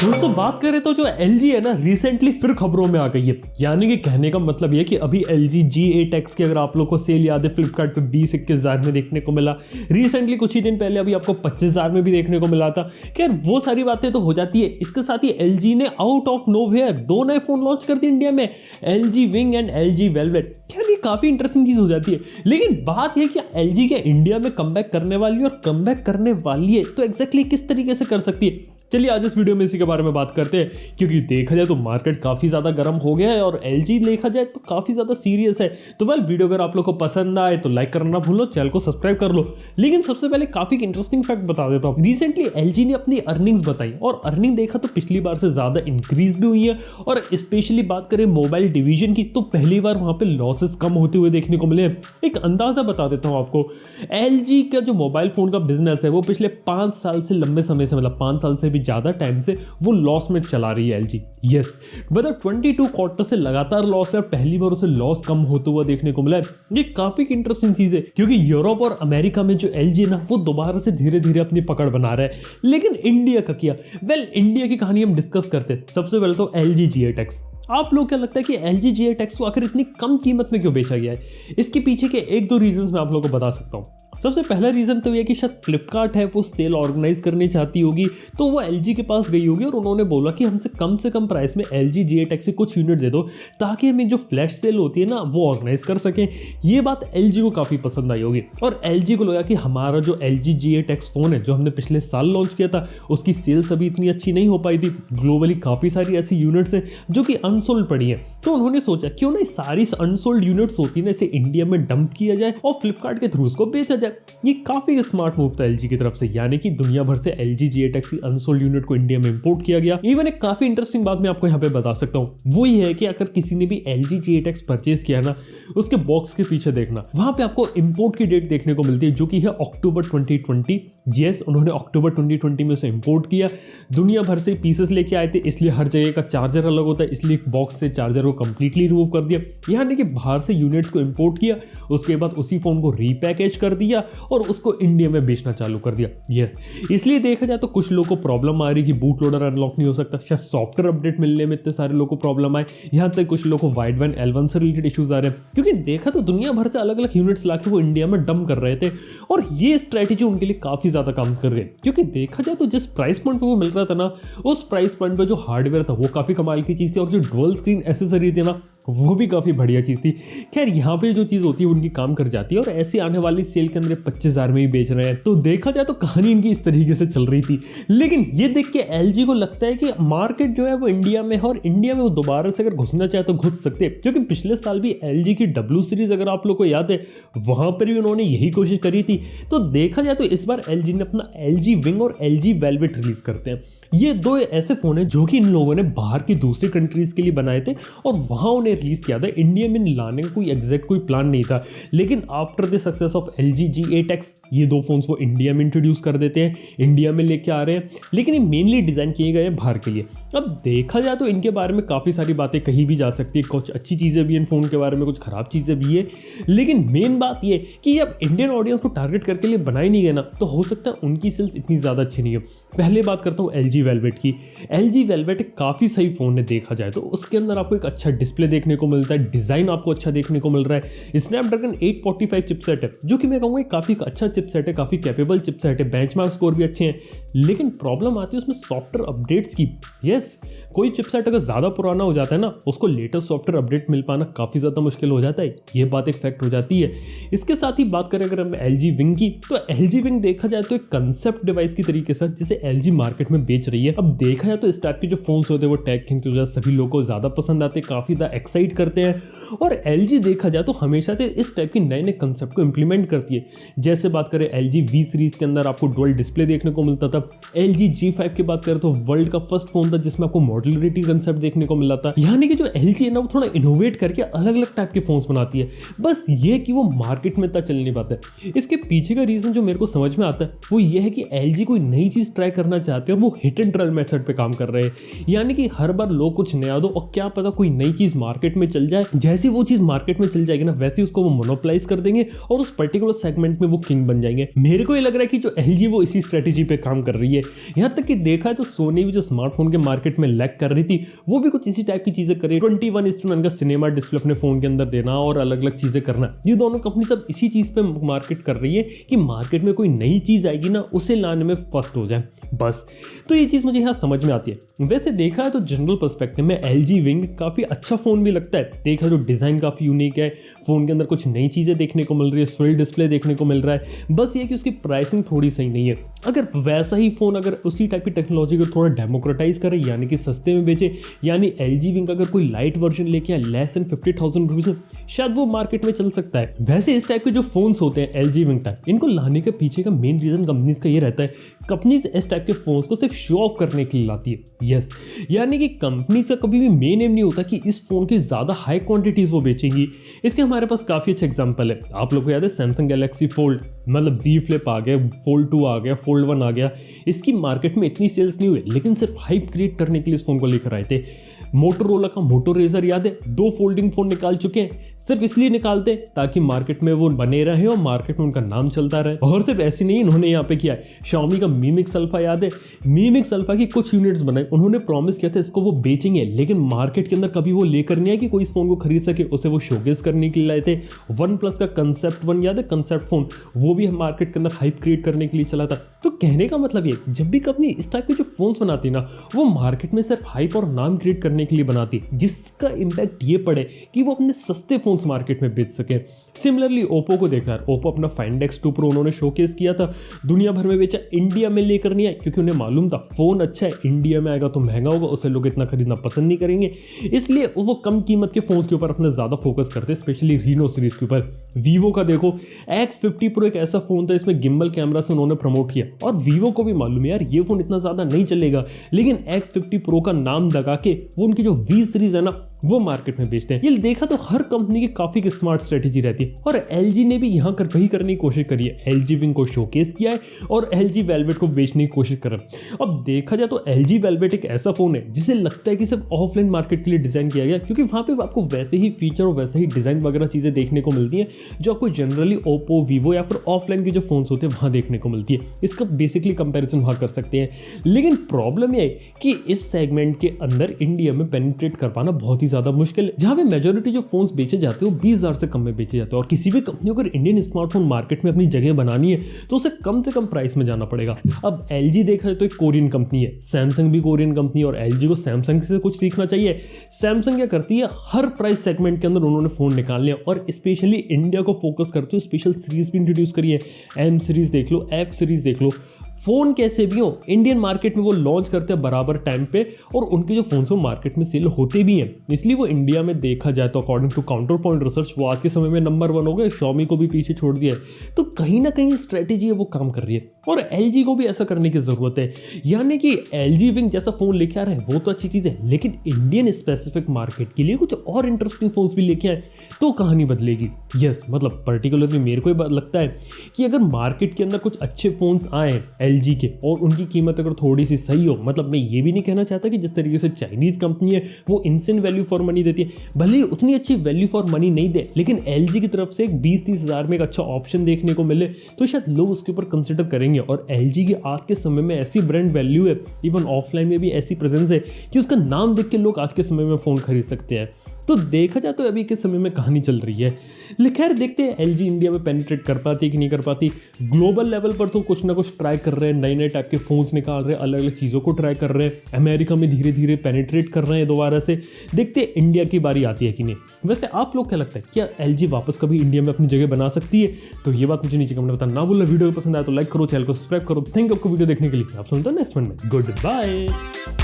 दोस्तों बात करें तो जो LG है ना रिसेंटली फिर खबरों में आ गई है। यानी कि कहने का मतलब ये कि अभी LG G8X की अगर आप लोग को सेल याद है फ्लिपकार्ट पे 20-21 हज़ार में देखने को मिला। रिसेंटली कुछ ही दिन पहले अभी आपको 25 हज़ार में भी देखने को मिला था। खैर वो सारी बातें तो हो जाती है। इसके साथ ही LG ने आउट ऑफ नोवेयर 2 नए फोन लॉन्च कर दिए इंडिया में, LG Wing and LG Velvet। खैर ये काफी इंटरेस्टिंग चीज हो जाती है। लेकिन बात है कि LG के इंडिया में कमबैक करने वाली है, और कमबैक करने वाली है तो एग्जैक्टली किस तरीके से कर सकती है। चलिए आज इस वीडियो में इसी के बारे में बात करते हैं, क्योंकि देखा जाए तो मार्केट काफी ज्यादा गर्म हो गया है और LG देखा जाए तो काफी ज्यादा सीरियस है। तो वीडियो अगर आप लोग को पसंद आए तो लाइक करना ना भूलो, चैनल को सब्सक्राइब कर लो। लेकिन सबसे पहले काफी इंटरेस्टिंग फैक्ट बता देता हूं। रिसेंटली LG ने अपनी अर्निंग्स बताई और अर्निंग देखा तो पिछली बार से ज्यादा इंक्रीज भी हुई है। और स्पेशली बात करें मोबाइल डिवीजन की तो पहली बार वहां पे लॉसेस कम होते हुए देखने को मिले। एक अंदाजा बता देता हूं आपको, LG का जो मोबाइल फोन का बिजनेस है वो पिछले 5 साल से लंबे समय से, मतलब 5 साल से भी ज्यादा टाइम से वो लॉस में चला रही है LG। यस, मतलब 22 क्वार्टर से लगातार लॉस है और पहली बार उसे लॉस कम होते हुए देखने को मिला है। ये काफी इंटरेस्टिंग चीज है, क्योंकि यूरोप और अमेरिका में जो LG है ना वो दोबारा से धीरे धीरे अपनी पकड़ बना रहा है। लेकिन इंडिया का क्या? इंडिया की कहानी हम डिस्कस करते हैं। सबसे पहले तो LG G8X। आप लोग क्या लगता है कि LG G8X को आखिर इतनी कम कीमत में क्यों बेचा गया है? इसके पीछे के 1-2 रीजंस मैं आप लोगों को बता सकता हूँ। सबसे पहला रीजन तो ये कि शायद फ्लिपकार्ट है वो सेल ऑर्गेनाइज करनी चाहती होगी, तो वो LG के पास गई होगी और उन्होंने बोला कि हमसे कम प्राइस में LG G8X से कुछ यूनिट दे दो ताकि हमें जो फ्लैश सेल होती है ना वो ऑर्गेनाइज कर सकें। ये बात LG को काफी पसंद आई होगी और LG को लगा कि हमारा जो LG G8X फोन है जो हमने पिछले साल लॉन्च किया था उसकी सेल्स अभी इतनी अच्छी नहीं हो पाई थी। ग्लोबली काफी सारी ऐसी यूनिट्स हैं जो कि अनसोल्ड पड़ी है, तो उन्होंने सोचा क्यों ना सारी अनसोल्ड यूनिट्स होती है ना इसे इंडिया में डंप किया जाए और फ्लिपकार्ट के थ्रू उसको बेचा जाए। ये काफी स्मार्ट मूव था LG की तरफ से, यानी कि दुनिया भर से LG G8X की अनसोल्ड यूनिट को इंडिया में इंपोर्ट किया गया। इवन एक काफी इंटरेस्टिंग बात मैं आपको यहाँ पे बता सकता हूँ, वो ये है कि अगर किसी ने भी LG G8X परचेज किया ना, उसके बॉक्स के पीछे देखना, वहां पे आपको इंपोर्ट की डेट देखने को मिलती है जो कि है अक्टूबर 2020। यस, उन्होंने अक्टूबर 2020 में उसे इंपोर्ट किया। दुनिया भर से पीसेस लेके आए थे, इसलिए हर जगह का चार्जर अलग होता है, इसलिए बॉक्स से चार्जर को कंप्लीटली रिमूव कर दिया। यानी कि बाहर से यूनिट्स को इंपोर्ट किया, उसके बाद उसी फोन को रीपैकेज कर दिया और उसको इंडिया में बेचना चालू कर दिया। यस, इसलिए देखा जाए तो कुछ लोगों को प्रॉब्लम आ रही कि बूट लोडर अनलॉक नहीं हो सकता, शायद सॉफ्टवेयर अपडेट मिलने में इतने सारे लोगों को प्रॉब्लम आए, यहाँ तक कुछ लोगों को वाइड वैन L1 से रिलेटेड इश्यूज आ रहे हैं, क्योंकि देखा तो दुनिया भर से अलग अलग यूनिट्स लाके वो इंडिया में डंप कर रहे थे। और ये स्ट्रेटेजी उनके लिए काफी ज्यादा काम कर गई, क्योंकि देखा जाए तो जिस प्राइस पॉइंट पे वो मिल रहा था ना, उस प्राइस पॉइंट पे जो हार्डवेयर था वो काफी कमाल की चीज थी और जो डुअल स्क्रीन एसेसरी थी ना वो भी काफी बढ़िया चीज थी। खैर यहाँ पे जो चीज होती है उनकी काम कर जाती है और ऐसी आने वाली सेल के अंदर 25 हज़ार में ही बेच रहे हैं। तो देखा जाए तो कहानी इनकी इस तरीके से चल रही थी। लेकिन ये देख के LG को लगता है कि मार्केट जो है वो इंडिया में है और इंडिया में वो दोबारा से अगर घुसना चाहे तो घुस सकते हैं, क्योंकि पिछले साल भी LG की W सीरीज अगर आप लोग को याद है वहां पर भी उन्होंने यही कोशिश करी थी। तो देखा जाए तो इस बार LG ने अपना LG Wing और LG Velvet रिलीज करते हैं। ये 2 ऐसे फोन है जो कि इन लोगों ने बाहर की दूसरी कंट्रीज के लिए बनाए थे और वहां उन्हें रिलीज किया था। इंडिया में लाने का कोई प्लान नहीं था, लेकिन after the success of LG G8X ये 2 फोन्स वो इंडिया में इंट्रोड्यूस कर देते हैं, इंडिया में लेके आ रहे हैं। लेकिन ये मेनली डिजाइन किए गए हैं बाहर के लिए। अब देखा जाए तो इनके बारे में काफी सारी बातें कही भी जा सकती है, कुछ अच्छी चीजें भी इन फोन के बारे में, कुछ खराब चीजें भी है। लेकिन मेन बात ये कि अब इंडियन ऑडियंस को टारगेट करके लिए बनाई नहीं गए ना, तो हो सकता है उनकी सेल्स इतनी ज्यादा अच्छी नहीं है। पहले बात करता हूँ LG Velvet की। LG Velvet एक काफी सही फोन है देखा जाए तो। उसके अंदर आपको एक अच्छा डिस्प्ले देखने को मिलता है, डिजाइन आपको अच्छा देखने को मिल रहा है। स्नैपड्रैगन 845 चिपसेट है जो कि मैं कहूँगा काफी अच्छा चिपसेट है, काफी कैपेबल चिपसेट है, बेंचमार्क स्कोर भी अच्छे हैं। लेकिन प्रॉब्लम आती है उसमें सॉफ्टवेयर अपडेट्स की। यस, कोई चिपसेट अगर ज्यादा पुराना हो जाता है ना, उसको लेटेस्ट सॉफ्टवेयर अपडेट मिल पाना काफी ज्यादा मुश्किल हो जाता है। ये बात एक फैक्ट हो जाती है। इसके साथ ही बात करें अगर हम LG Wing की, तो LG Wing देखा जाए तो एक कंसेप्ट डिवाइस की तरीके से जिसे LG मार्केट में बेच रही है। अब देखा जाए तो इस टाइप के जो फोन्स होते हैं वो टैग किंग तो सभी लोगों को ज्यादा पसंद आते हैं, काफी ज्यादा एक्साइट करते हैं। और LG देखा जाए तो हमेशा से इस टाइप के नए नए कंसेप्ट को इंप्लीमेंट करती है। जैसे बात करें LG V सीरीज के अंदर आपको डुअल डिस्प्ले देखने को मिलता था। LG G5 की बात करें तो वर्ल्ड का फर्स्ट फोन था जिसमें आपको मॉड्यूलरिटी कंसेप्ट देखने को मिल रहा था। यानी कि जो LG है ना वो थोड़ा इनोवेट करके अलग अलग टाइप के फोन्स बनाती है, बस ये कि वो मार्केट में इतना चल नहीं पाता है। इसके पीछे का रीजन जो मेरे को समझ में आता है वो ये है कि LG कोई नई चीज ट्राई करना चाहते हैं और वो हिट एंड ट्रायल मेथड पे काम कर रहे हैं। यानी कि हर बार लोग कुछ नया दो और क्या पता कोई नई चीज मार्केट में चल जाए, जैसी वो चीज मार्केट में चल जाएगी ना वैसे उसको वो मोनोपोलाइज कर देंगे और उस पर्टिकुलर सेगमेंट में वो किंग बन जाएंगे। मेरे को ये लग रहा है कि जो LG वो इसी स्ट्रेटेजी पे काम कर रही है। यहाँ तक कि देखा है तो सोनी भी जो स्मार्टफोन के मार्केट में लैग कर रही थी वो भी कुछ इसी टाइप की चीजें कर रही है। 21:9 का सिनेमा डिस्प्ले अपने फोन के अंदर देना और अलग अलग चीजें करना, ये दोनों कंपनी सब इसी चीज पे मार्केट कर रही है कि मार्केट में कोई नई चीज आएगी ना उसे लाने में फर्स्ट हो जाए बस। तो ये चीज मुझे यहाँ समझ में आती है। वैसे देखा है तो जनरल पर्सपेक्टिव में LG विंग काफी अच्छा फोन भी लगता है। देखा जो डिजाइन काफी यूनिक है, फोन के अंदर कुछ नई चीजें देखने को मिल रही है, स्विल डिस्प्ले देखने को मिल रहा है, बस ये कि उसकी प्राइसिंग थोड़ी सही नहीं है। अगर वैसा ही फोन अगर उसी टाइप की टेक्नोलॉजी को थोड़ा डेमोक्रेटाइज करे यानी कि सस्ते में बेचे, यानी LG विंग अगर कोई लाइट वर्जन लेके आए लेस देन 50,000 रुपीज में, शायद वो मार्केट में चल सकता है। वैसे इस टाइप के जो फोन्स होते हैं LG विंग टाइप, इनको लाने के पीछे का मेन रीजन कंपनीज का ये रहता है, कंपनीज इस टाइप के फोन्स को सिर्फ शो ऑफ करने के लिए लाती है। यस, यानी कि कंपनी का कभी भी मेन एम नहीं होता कि इस फोन की ज्यादा हाई क्वांटिटीज वो बेचेंगी। इसके हमारे पास काफी अच्छा एग्जांपल है। आप लोग को याद है सैमसंग गैलेक्सी फोल्ड, मतलब Z फ्लिप आ गया, फोल्ड 2 आ गया, फोल्ड 1 आ गया। इसकी मार्केट में इतनी सेल्स नहीं हुई लेकिन सिर्फ हाइप क्रिएट करने के लिए इस फोन को लेकर आए थे। मोटोरोला का मोटो रेजर याद है, 2 फोल्डिंग फोन निकाल चुके हैं, सिर्फ इसलिए निकालते ताकि मार्केट में वो बने रहे और मार्केट में उनका नाम चलता रहे। और सिर्फ ऐसे नहीं इन्होंने यहाँ पे किया है, Xiaomi का Mi Mix Alpha याद है, Mi Mix Alpha की कुछ यूनिट्स बनाए, उन्होंने प्रॉमिस किया था इसको वो बेचेंगे, लेकिन मार्केट के अंदर कभी वो लेकर नहीं आए कि कोई इस फोन को खरीद सके, उसे वो शोकेस करने के लिए लाए थे। OnePlus का कंसेप्ट 1 याद है, कंसेप्ट फोन, वो भी मार्केट के अंदर हाइप क्रिएट करने के लिए चला था। तो कहने का मतलब ये, जब भी कंपनी इस टाइप के जो फोन्स बनाती ना वो मार्केट में सिर्फ हाइप और नाम क्रिएट करने के लिए बनाती, जिसका इंपैक्ट ये पड़े कि वो अपने सस्ते फोन्स मार्केट में बेच सके। सिमिलरली ओप्पो को देखा यार, ओप्पो अपना Find X2 Pro उन्होंने शोकेस किया था, दुनिया भर में बेचा, इंडिया में लेकर नहीं आए क्योंकि उन्हें मालूम था फोन अच्छा है, इंडिया में आएगा तो महंगा होगा, उसे लोग इतना खरीदना पसंद नहीं करेंगे, इसलिए वो कम कीमत के फोन्स के ऊपर अपना ज्यादा फोकस करते, स्पेशली रीनो सीरीज के ऊपर। वीवो का देखो, X50 Pro एक ऐसा फोन था इसमें गिम्बल कैमरा से उन्होंने प्रमोट किया और वीवो को भी मालूम है यार ये फोन इतना ज्यादा नहीं चलेगा, लेकिन X50 Pro का नाम लगा के वो उनकी जो V सीरीज है ना वो मार्केट में बेचते हैं। ये देखा तो हर कंपनी की काफी स्मार्ट स्ट्रेटेजी रहती है और LG ने भी यहाँ कर वही करने की कोशिश करी है। LG विंग को शोकेस किया है और LG वेलवेट को बेचने की कोशिश कर रहा है। अब देखा जाए तो LG वेलवेट एक ऐसा फोन है जिसे लगता है कि सिर्फ ऑफलाइन मार्केट के लिए डिजाइन किया गया, क्योंकि वहां पे आपको वैसे ही फीचर और वैसे ही डिजाइन वगैरह चीजें देखने को मिलती हैं जो आपको जनरली ओप्पो, वीवो या फिर ऑफलाइन के जो फोन्स होते हैं वहां देखने को मिलती है। इसका बेसिकली कंपेरिजन वहां कर सकते हैं, लेकिन प्रॉब्लम यह है कि इस सेगमेंट के अंदर इंडिया में पेनिट्रेट कर पाना बहुत ही ज्यादा मुश्किल है। जहां पे मेजॉरिटी जो फोन्स बेचे जाते हैं वो 20,000 से कम में बेचे जाते हैं और किसी भी कंपनी को अगर इंडियन स्मार्टफोन मार्केट में अपनी जगह बनानी है तो उसे कम से कम प्राइस में जाना पड़ेगा। अब LG देखा जाए तो एक कोरियन कंपनी है, सैमसंग भी कोरियन कंपनी है और LG को सैमसंग से कुछ सीखना चाहिए। सैमसंग क्या करती है, हर प्राइस सेगमेंट के अंदर उन्होंने फोन निकाल लिया और स्पेशली इंडिया को फोकस करते हुए स्पेशल सीरीज भी इंट्रोड्यूस करी है। M सीरीज देख लो, F सीरीज देख लो। फोन कैसे भी हो इंडियन मार्केट में वो लॉन्च करते हैं बराबर टाइम पे और उनके जो फोन वो मार्केट में सेल होते भी हैं, इसलिए वो इंडिया में देखा जाए तो according to counter point research वो आज के समय में नंबर 1 हो गए। Xiaomi को भी पीछे छोड़ दिया है, तो कहीं ना कहीं स्ट्रेटेजी है वो काम कर रही है और LG को भी ऐसा करने की जरूरत है। यानी कि LG विंग जैसा फोन लेके आ रहे हैं वो तो अच्छी चीज है, लेकिन इंडियन स्पेसिफिक मार्केट के लिए कुछ और इंटरेस्टिंग फोन्स भी लेके आए तो कहानी बदलेगी। यस, मतलब पर्टिकुलरली मेरे को लगता है कि अगर मार्केट के अंदर कुछ अच्छे फोन्स आए LG के और उनकी कीमत अगर थोड़ी सी सही हो, मतलब मैं ये भी नहीं कहना चाहता कि जिस तरीके से चाइनीज कंपनी है वो इंस्टेंट वैल्यू फॉर मनी देती है, भले ही उतनी अच्छी वैल्यू फॉर मनी नहीं दे, लेकिन LG की तरफ से 20-30 हज़ार में एक अच्छा ऑप्शन देखने को मिले तो शायद लोग उसके ऊपर कंसिडर करेंगे। और LG की आज के समय में ऐसी ब्रांड वैल्यू है, इवन ऑफलाइन में भी ऐसी प्रेजेंस है कि उसका नाम देख के लोग आज के समय में फोन खरीद सकते हैं। तो देखा जाए तो अभी के समय में कहानी चल रही है, लेकिन खैर देखते हैं LG इंडिया में पेनिट्रेट कर पाती है कि नहीं कर पाती। ग्लोबल लेवल पर तो कुछ ना कुछ ट्राई कर रहे हैं, नए नए टाइप के फोन्स निकाल रहे हैं, अलग अलग चीज़ों को ट्राई कर रहे हैं, अमेरिका में धीरे धीरे पेनिट्रेट कर रहे हैं दोबारा से। देखते हैं इंडिया की बारी आती है कि नहीं। वैसे आप लोग क्या लगता है, क्या LG वापस कभी इंडिया में अपनी जगह बना सकती है? तो ये बात मुझे नीचे कमेंट में बताना ना भूलना। वीडियो पसंद आया तो लाइक करो, चैनल को सब्सक्राइब करो। थैंक यू आपको वीडियो देखने के लिए। आप सुनते हैं नेक्स्ट वन में। Good bye.